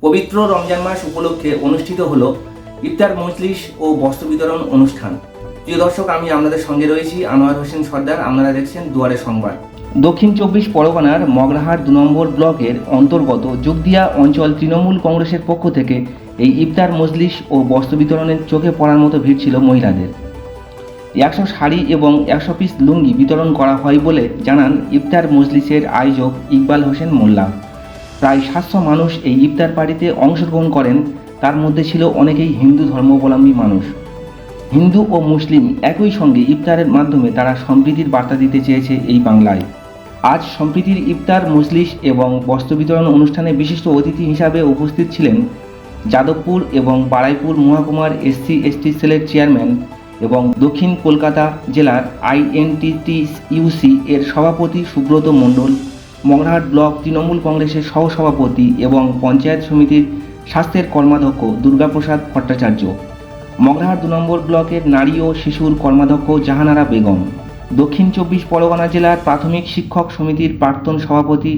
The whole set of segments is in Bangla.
পবিত্র রমজান মাস উপলক্ষে অনুষ্ঠিত হলো ইফতার মজলিস ও বস্ত্র বিতরণ অনুষ্ঠান। প্রিয় দর্শক, আমি আপনাদের সঙ্গে রয়েছি আনোয়ার হোসেন সর্দার। আপনারা দেখছেন দুয়ারে সংবাদ। দক্ষিণ 24 পরগনার মগরাহাট 2 নম্বর ব্লকের অন্তর্গত যোগদিয়া অঞ্চল তৃণমূল কংগ্রেসের পক্ষ থেকে এই ইফতার মজলিস ও বস্ত্র বিতরণের চোখে পড়ার মতো ভিড় ছিল মহিলাদের। 100 শাড়ি এবং 100 পিস লুঙ্গি বিতরণ করা হয় বলে জানান ইফতার মজলিসের আয়োজক ইকবাল হোসেন মোল্লা। প্রায় 700 মানুষ এই ইফতার পার্টিতে অংশগ্রহণ করেন। তার মধ্যে ছিল অনেকেই হিন্দু ধর্মাবলম্বী মানুষ। হিন্দু ও মুসলিম একই সঙ্গে ইফতারের মাধ্যমে তারা সম্প্রীতির বার্তা দিতে চেয়েছে এই বাংলায়। আজ সম্প্রীতির ইফতার মজলিস এবং বস্ত্র বিতরণ অনুষ্ঠানে বিশিষ্ট অতিথি হিসাবে উপস্থিত ছিলেন যাদবপুর এবং বারুইপুর মহকুমার SC/ST সেলের চেয়ারম্যান এবং দক্ষিণ কলকাতা জেলার INTTUC এর সভাপতি সুব্রত মণ্ডল, মগরাহাট ব্লক তৃণমূল কংগ্রেসের সহসভাপতি এবং পঞ্চায়েত সমিতির স্বাস্থ্যের কর্মাধ্যক্ষ দুর্গাপ্রসাদ ভট্টাচার্য, মগরাহাট 2 নম্বর ব্লকের নারী ও শিশুর কর্মাধ্যক্ষ জাহানারা বেগম, দক্ষিণ 24 পরগনা জেলার প্রাথমিক শিক্ষক সমিতির প্রাক্তন সভাপতি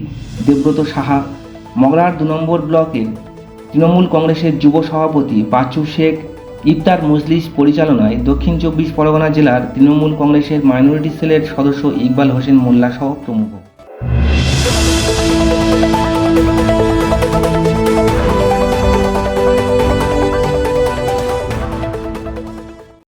দেবব্রত সাহা, মগরাহাট 2 নম্বর ব্লকের তৃণমূল কংগ্রেসের যুব সভাপতি বাচ্চু শেখ, ইফতার মজলিস পরিচালনায় দক্ষিণ 24 পরগনা জেলার তৃণমূল কংগ্রেসের মাইনরিটি সেলের সদস্য ইকবাল হোসেন মোল্লা সহ প্রমুখ।